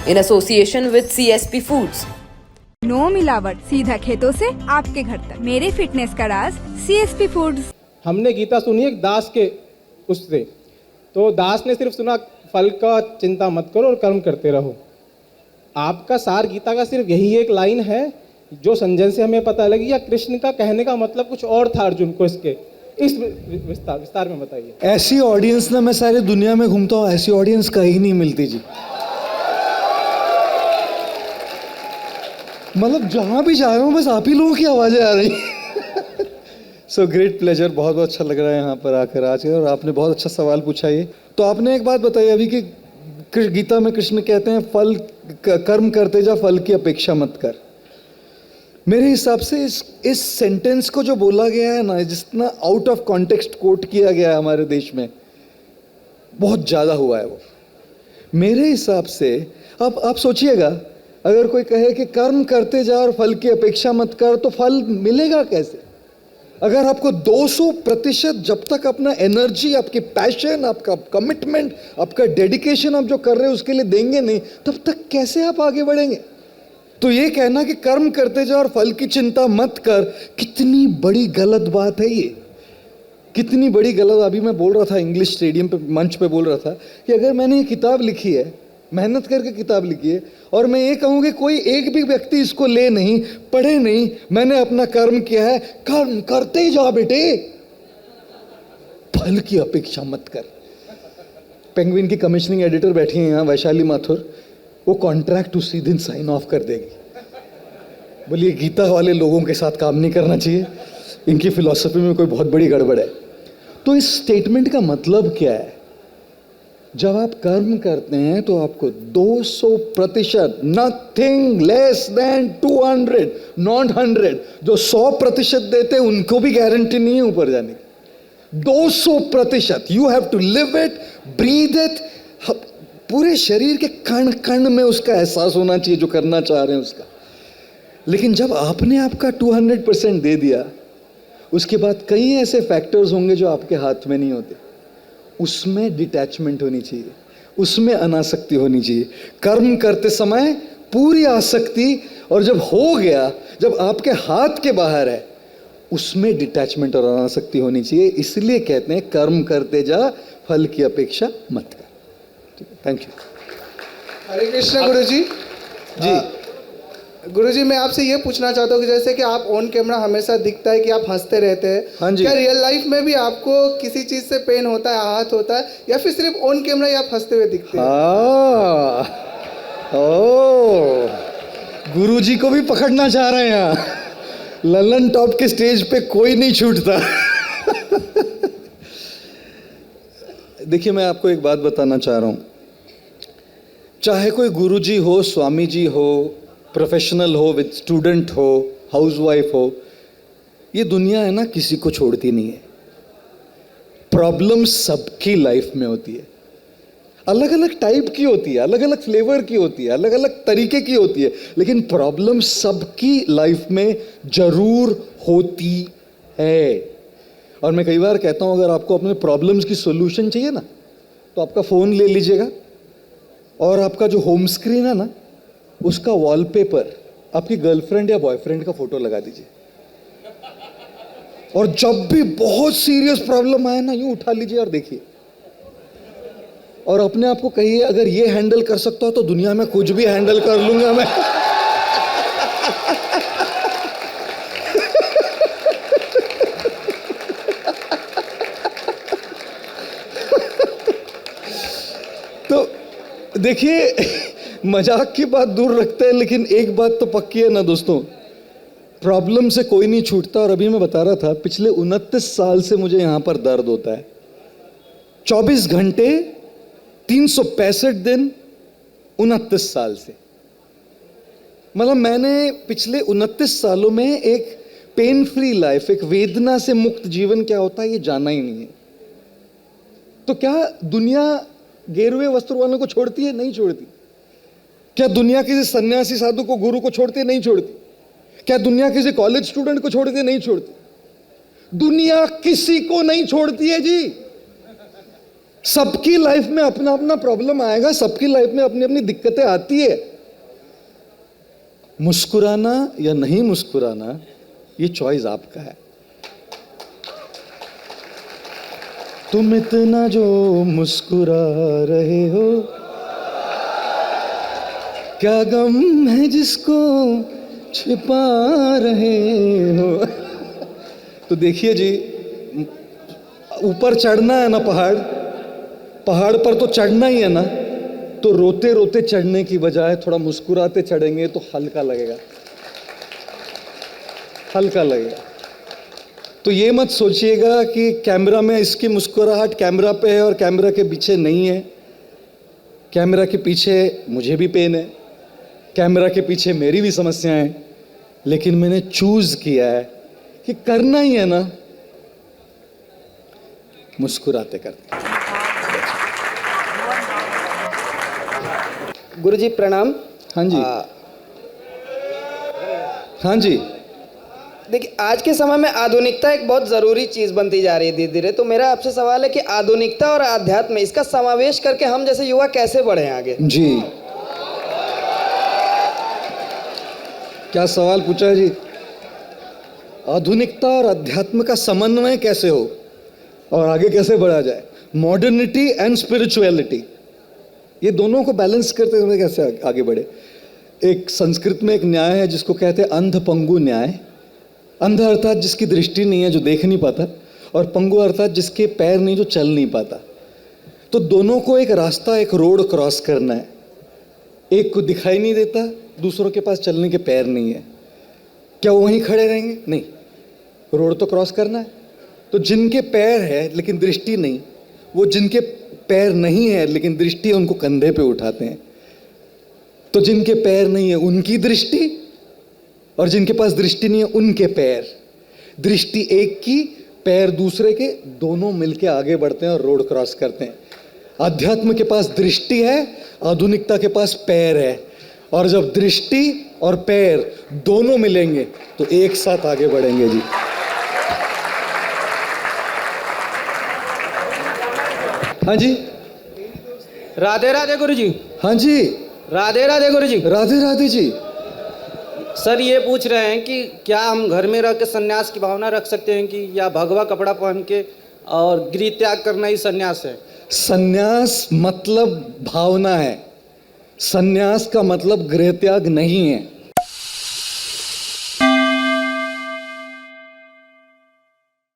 in association with CSP Foods. No मिलावट, सीधा खेतों से आपके घर तक। मेरे फिटनेस का राज CSP फूड्स। हमने गीता सुनी एक दास के उससे, तो दास ने सिर्फ सुना फल का चिंता मत करो और कर्म करते रहो। आपका सार गीता का सिर्फ यही एक लाइन है जो संजय से हमें पता लगी, या कृष्ण का कहने का मतलब कुछ और था अर्जुन को? इसके इस विस्तार में बताइए। ऐसी ऑडियंस ना मैं सारी दुनिया में घूमता हूँ, ऐसी ऑडियंस कहीं नहीं मिलती जी। मतलब जहाँ भी जा रहा हूँ बस आप ही लोगों की आवाज़ें आ रही सो ग्रेट प्लेजर, बहुत बहुत अच्छा लग रहा है यहाँ पर आकर आज। और आपने बहुत अच्छा सवाल पूछा। ये तो आपने एक बात बताई अभी कि गीता में कृष्ण कहते हैं फल कर्म करते जा, फल की अपेक्षा मत कर। मेरे हिसाब से इस सेंटेंस को जो बोला गया है ना, जितना आउट ऑफ कॉन्टेक्स्ट कोट किया गया है हमारे देश में, बहुत ज़्यादा हुआ है वो मेरे हिसाब से। अब आप सोचिएगा, अगर कोई कहे कि कर्म करते जा और फल की अपेक्षा मत कर, तो फल मिलेगा कैसे? अगर आपको 200% जब तक अपना एनर्जी, आपकी पैशन, आपका कमिटमेंट, आपका डेडिकेशन आप जो कर रहे हो उसके लिए देंगे नहीं, तब तक कैसे आप आगे बढ़ेंगे? तो ये कहना कि कर्म करते जा और फल की चिंता मत कर, कितनी बड़ी गलत बात है ये, कितनी बड़ी गलत। अभी मैं बोल रहा था इंग्लिश स्टेडियम पे, मंच पे बोल रहा था कि अगर मैंने ये किताब लिखी है, मेहनत करके किताब लिखी है, और मैं ये कहूँ कि कोई एक भी व्यक्ति इसको ले नहीं, पढ़े नहीं, मैंने अपना कर्म किया है, कर्म करते जा बेटे, फल की अपेक्षा मत कर। पेंगुइन की कमिश्निंग एडिटर बैठी है यहाँ, वैशाली माथुर, वो कॉन्ट्रैक्ट उसी दिन साइन ऑफ कर देगी। बोलिए गीता वाले लोगों के साथ काम नहीं करना चाहिए, इनकी फिलॉसफी में कोई बहुत बड़ी गड़बड़ है। तो इस स्टेटमेंट का मतलब क्या है? जब आप कर्म करते हैं तो आपको 200%, नथिंग लेस देन 200, नॉट 100, जो 100% देते हैं उनको भी गारंटी नहीं है ऊपर जाने की। 200% you have to live it, breathe it, पूरे शरीर के कण कण में उसका एहसास होना चाहिए जो करना चाह रहे हैं उसका। लेकिन जब आपने आपका 200% दे दिया, उसके बाद कई ऐसे फैक्टर्स होंगे जो आपके हाथ में नहीं होते। उसमें डिटैचमेंट होनी चाहिए, उसमें अनासक्ति होनी चाहिए। कर्म करते समय पूरी आसक्ति, और जब हो गया, जब आपके हाथ के बाहर है, उसमें डिटैचमेंट और अनासक्ति होनी चाहिए। इसलिए कहते हैं कर्म करते जा, फल की अपेक्षा मत कर। Thank you. हरे कृष्ण गुरुजी। जी गुरुजी, मैं आपसे ये पूछना चाहता हूँ कि जैसे कि आप ऑन कैमरा हमेशा दिखता है कि आप हंसते रहते हैं, हाँ जी। क्या रियल लाइफ में भी आपको किसी चीज़ से पेन होता है, आहत होता है, या फिर सिर्फ ऑन कैमरा ही आप हंसते हुए दिखते हैं? ओ, गुरुजी को भी पकड़ना चाह रहे हैं यहाँ। ललन टॉप के स्टेज पे कोई नहीं छूटता। देखिए, मैं आपको एक बात बताना चाह रहा हूँ। चाहे कोई गुरुजी हो, स्वामी जी हो, प्रोफेशनल हो, विद स्टूडेंट हो, हाउसवाइफ हो, ये दुनिया है ना, किसी को छोड़ती नहीं है। प्रॉब्लम सबकी लाइफ में होती है, अलग अलग टाइप की होती है, अलग अलग फ्लेवर की होती है, अलग अलग तरीके की होती है, लेकिन प्रॉब्लम सबकी लाइफ में जरूर होती है। और मैं कई बार कहता हूं, अगर आपको अपने प्रॉब्लम्स की सॉल्यूशन चाहिए ना, तो आपका फ़ोन ले लीजिएगा और आपका जो होम स्क्रीन है ना, उसका वॉलपेपर आपकी गर्लफ्रेंड या बॉयफ्रेंड का फोटो लगा दीजिए, और जब भी बहुत सीरियस प्रॉब्लम आए ना, यूं उठा लीजिए और देखिए, और अपने आप को कहिए, अगर ये हैंडल कर सकता हो तो दुनिया में कुछ भी हैंडल कर लूंगा मैं। तो देखिए, मजाक की बात दूर रखते हैं, लेकिन एक बात तो पक्की है ना दोस्तों, प्रॉब्लम से कोई नहीं छूटता। और अभी मैं बता रहा था, पिछले 29 साल से मुझे यहां पर दर्द होता है। 24 घंटे 365 दिन 29 साल से। मतलब मैंने पिछले 29 सालों में एक पेन फ्री लाइफ, एक वेदना से मुक्त जीवन क्या होता है ये जाना ही नहीं है। तो क्या दुनिया गेरुए वस्त्र वालों को छोड़ती है? नहीं छोड़ती। क्या दुनिया किसी सन्यासी साधु को, गुरु को छोड़ती है? नहीं छोड़ती। क्या दुनिया किसी कॉलेज स्टूडेंट को छोड़ती है? नहीं छोड़ती। दुनिया किसी को नहीं छोड़ती है जी। सबकी लाइफ में अपना अपना प्रॉब्लम आएगा, सबकी लाइफ में अपनी अपनी दिक्कतें आती है। मुस्कुराना या नहीं मुस्कुराना ये चॉइस आपका है। तुम इतना जो मुस्कुरा रहे हो, क्या गम है जिसको छिपा रहे हो। तो देखिए जी, ऊपर चढ़ना है ना पहाड़, पहाड़ पर तो चढ़ना ही है ना, तो रोते रोते चढ़ने की बजाय थोड़ा मुस्कुराते चढ़ेंगे तो हल्का लगेगा, हल्का लगेगा। तो ये मत सोचिएगा कि कैमरा में इसकी मुस्कुराहट कैमरा पे है और कैमरा के पीछे नहीं है। कैमरा के पीछे मुझे भी पेन है, कैमरा के पीछे मेरी भी समस्याएं हैं, लेकिन मैंने चूज किया है कि करना ही है ना, मुस्कुराते करते। गुरुजी प्रणाम। हाँ जी, हाँ जी। देखिए, आज के समय में आधुनिकता एक बहुत ज़रूरी चीज़ बनती जा रही है धीरे धीरे। तो मेरा आपसे सवाल है कि आधुनिकता और आध्यात्म, इसका समावेश करके हम जैसे युवा कैसे बढ़े आगे? जी, क्या सवाल पूछा है जी। आधुनिकता और अध्यात्म का समन्वय कैसे हो और आगे कैसे बढ़ा जाए। मॉडर्निटी एंड स्पिरिचुअलिटी, ये दोनों को बैलेंस करते हुए कैसे आगे बढ़े। एक संस्कृत में एक न्याय है जिसको कहते हैं अंध पंगु न्याय। अंध अर्थात जिसकी दृष्टि नहीं है, जो देख नहीं पाता, और पंगु अर्थात जिसके पैर नहीं, जो चल नहीं पाता। तो दोनों को एक रास्ता, एक रोड क्रॉस करना है। एक को दिखाई नहीं देता, दूसरों के पास चलने के पैर नहीं है, क्या वो वहीं खड़े रहेंगे? नहीं, रोड तो क्रॉस करना है। तो जिनके पैर है लेकिन दृष्टि नहीं, वो जिनके पैर नहीं है लेकिन दृष्टि है, उनको कंधे पे उठाते हैं। तो जिनके पैर नहीं है उनकी दृष्टि, और जिनके पास दृष्टि नहीं है उनके पैर। दृष्टि एक की, पैर दूसरे के, दोनों मिलके आगे बढ़ते हैं और रोड क्रॉस करते हैं। अध्यात्म के पास दृष्टि है, आधुनिकता के पास पैर है, और जब दृष्टि और पैर दोनों मिलेंगे तो एक साथ आगे बढ़ेंगे जी। हाँ जी, राधे राधे गुरुजी। हाँ जी, राधे राधे गुरुजी। राधे राधे जी। सर ये पूछ रहे हैं कि क्या हम घर में रह के संन्यास की भावना रख सकते हैं कि, या भगवा कपड़ा पहन के और गृह त्याग करना ही संन्यास है? संन्यास मतलब भावना है, संन्यास का मतलब गृह त्याग नहीं है।